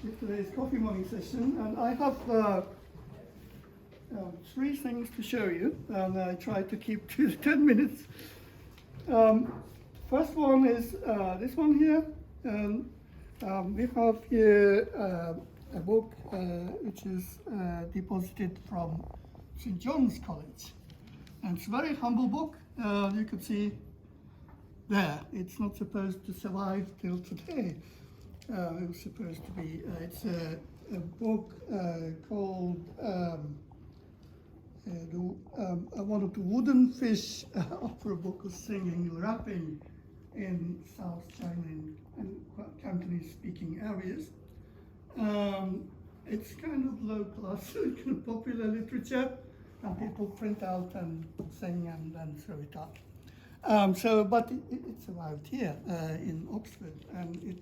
today's coffee morning session, and I have 3 things to show you, and I try to keep to 10 minutes. First one is this one here, and we have here a book which is deposited from St. John's College, and it's a very humble book. You can see there, it's not supposed to survive till today. It was supposed to be, it's a book called one of the wooden fish opera book of singing, rapping in South China and Cantonese speaking areas. It's kind of low class, kind of popular literature, and people print out and sing and then throw it out. But it survived here in Oxford, and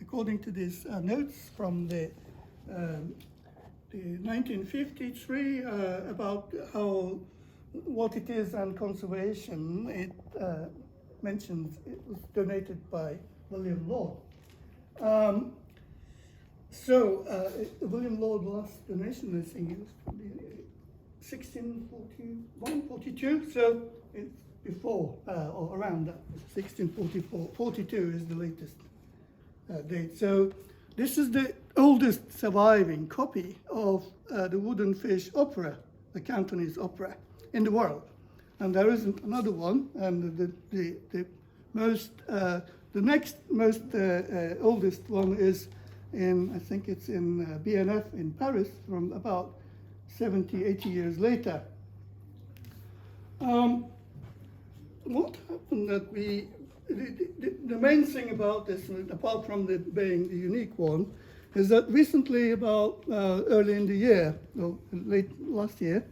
according to these notes from the 1953 about what it is and conservation, it mentions it was donated by William Laud. William Laud's last donation, I think it was probably 1641, 42, so it's before or around that, 1644, 42 is the latest date. So this is the oldest surviving copy of the wooden fish opera, the Cantonese opera, in the world. And there isn't another one, and the next most oldest one is in, I think it's in BNF in Paris from about 70, 80 years later. What happened that the main thing about this, apart from it being the unique one, is that recently, about early in the year, or late last year,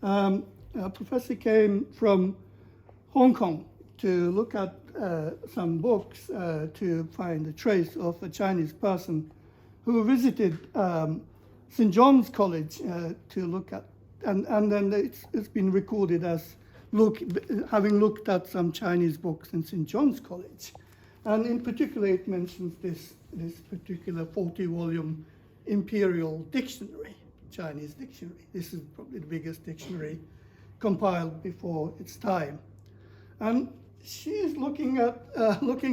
a professor came from Hong Kong to look at some books to find a trace of a Chinese person who visited St. John's College to look at, and then it's been recorded as having looked at some Chinese books in St. John's College. And in particular, it mentions this particular 40-volume Imperial dictionary, Chinese dictionary. This is probably the biggest dictionary compiled before its time. And she is looking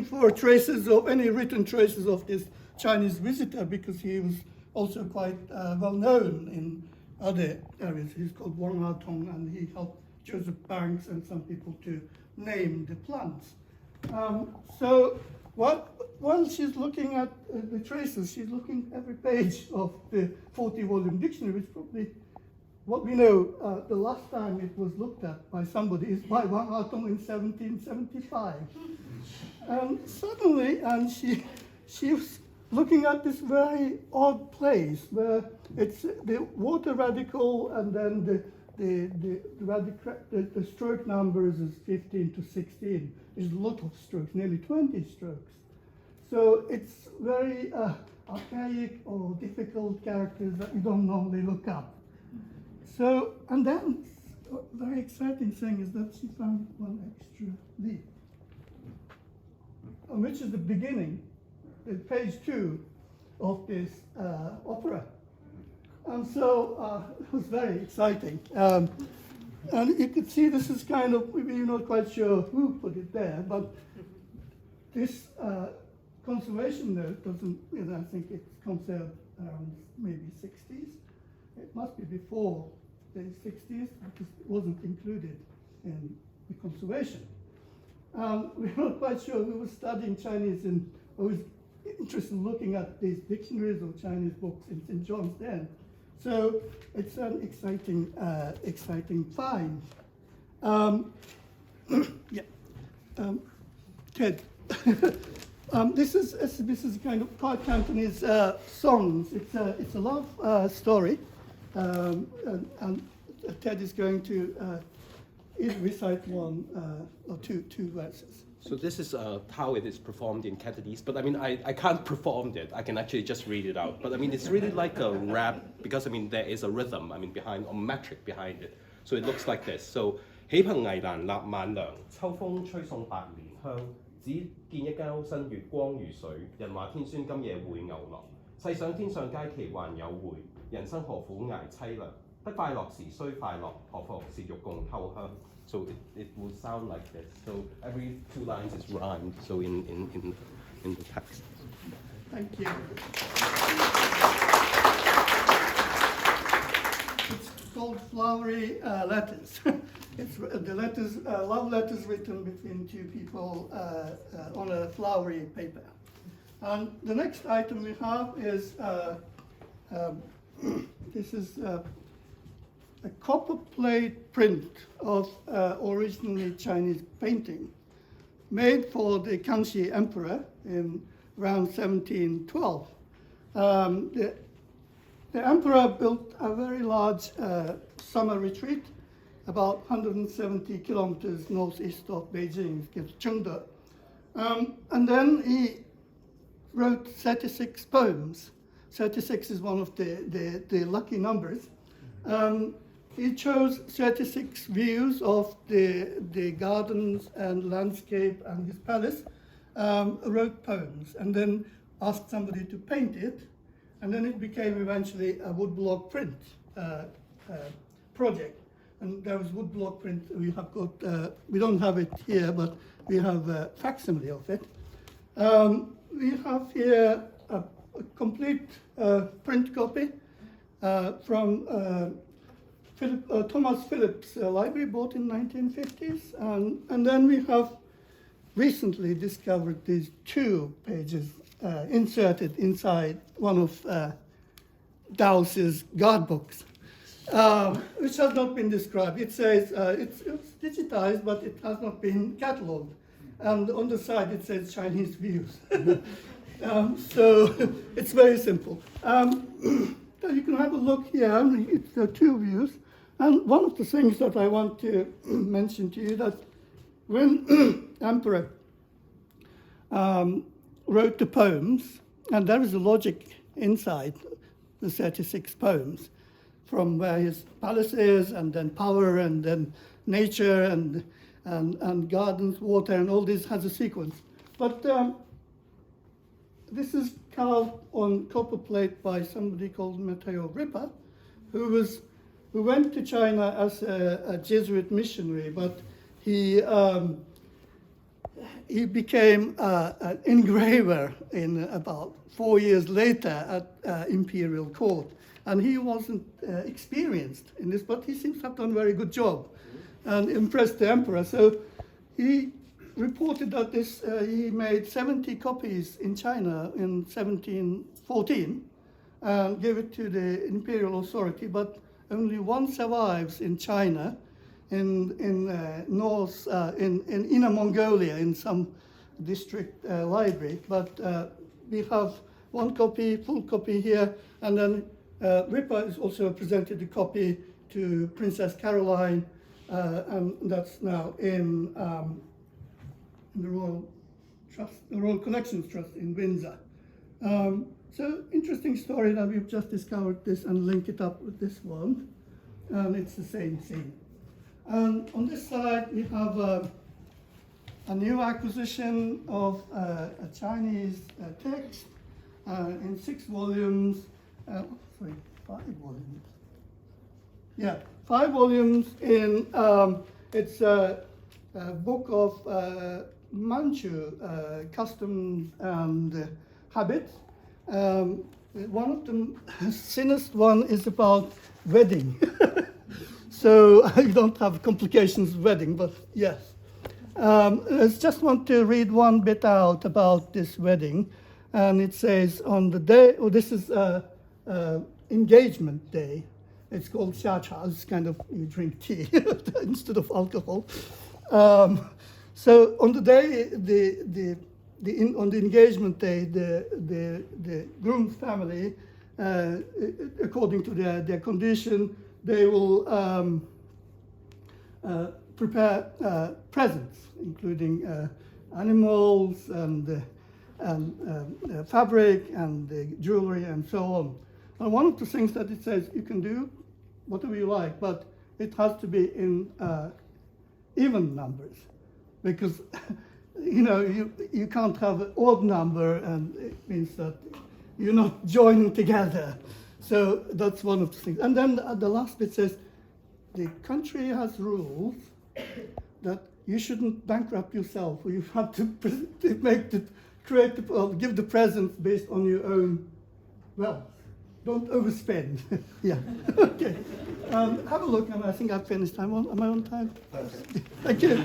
for traces of any written traces of this Chinese visitor, because he was also quite well known in other areas. He's called Wang Atong, and he helped Joseph Banks and some people to name the plants. So while she's looking at the traces, she's looking every page of the 40-volume dictionary, which probably what we know the last time it was looked at by somebody is by Wang Atong in 1775. And suddenly, she was looking at this very odd place where it's the water radical, and then the stroke numbers is 15 to 16. There's a lot of strokes, nearly 20 strokes. So it's very archaic or difficult characters that you don't normally look up. So, and then a very exciting thing is that she found one extra leaf, which is the beginning, page 2 of this opera. And so it was very exciting. And you could see this is kind of, we're not quite sure who put it there, but this conservation note doesn't, I think it's conserved around maybe 60s. It must be before the 60s, because it wasn't included in the conservation. We're not quite sure who was studying Chinese and who was interested in looking at these dictionaries or Chinese books in St. John's then. So it's an exciting find. Ted, this is kind of part Cantonese songs. It's a love story, and Ted is going to recite one or two verses. So this is how it is performed in Cantonese, but I mean, I can't perform it. I can actually just read it out. But I mean, it's really like a rap, because I mean, there is a rhythm, I mean, behind, or metric behind it. So it looks like this. So 喜憑危難立萬良，秋風吹送百年香。只見一間新月光如水，人話天孫今夜會牛郎。世上天上皆奇幻有會，人生何苦捱凄涼？不快樂時須快樂，何妨是欲共偷香。So it will sound like this. So every 2 lines is rhymed. So in the text. Thank you. It's called Flowery letters. It's the letters, love letters written between 2 people on a flowery paper. And the next item we have is this is a copper plate print of originally Chinese painting made for the Kangxi Emperor in around 1712. The emperor built a very large summer retreat about 170 kilometers northeast of Beijing, it's Chengde. And then he wrote 36 poems. 36 is one of the lucky numbers. He chose 36 views of the gardens and landscape and his palace, wrote poems, and then asked somebody to paint it, and then it became eventually a woodblock print project. And there was woodblock print. We have got, we don't have it here, but we have a facsimile of it. We have here a complete print copy from Thomas Phillips' library, bought in 1950s. And then we have recently discovered these 2 pages inserted inside one of Douce's guardbooks, which has not been described. It says it's digitized, but it has not been catalogued. And on the side it says Chinese views. So it's very simple. So you can have a look here. It's 2 views. And one of the things that I want to mention to you that when Emperor wrote the poems, and there is a logic inside the 36 poems, from where his palace is, and then power, and then nature, and gardens, water, and all this has a sequence. But this is carved on copper plate by somebody called Matteo Rippa, who went to China as a Jesuit missionary, but he became an engraver in about 4 years later at Imperial Court. And he wasn't experienced in this, but he seems to have done a very good job and impressed the emperor. So he reported that he made 70 copies in China in 1714 and gave it to the imperial authority, but only 1 survives in China, in Inner Mongolia, in some district library. But we have 1 copy, full copy here, and then Rippa has also presented a copy to Princess Caroline, and that's now in the Royal Collections Trust in Windsor. So interesting story that we've just discovered this and link it up with this one, and it's the same scene. And on this side we have a new acquisition of a Chinese text in 6 volumes. 5 volumes. Yeah, 5 volumes in. It's a book of Manchu customs and habits. One of the thinnest one is about wedding. So you don't have complications with wedding, but yes. I just want to read one bit out about this wedding. And it says on the day, this is engagement day. It's called xiacha. It's kind of, you drink tea instead of alcohol. So on the day, on the engagement day, the groom's family, according to their condition, they will prepare presents, including animals and fabric and jewelry and so on. And one of the things that it says, you can do whatever you like, but it has to be in even numbers, because you can't have an odd number, and it means that you're not joining together. So that's one of the things. And then the last bit says, the country has rules that you shouldn't bankrupt yourself, or you have to give the presents based on your own wealth. Don't overspend. Yeah. Okay. Have a look, and I think I've finished. Am I on time? Thank you.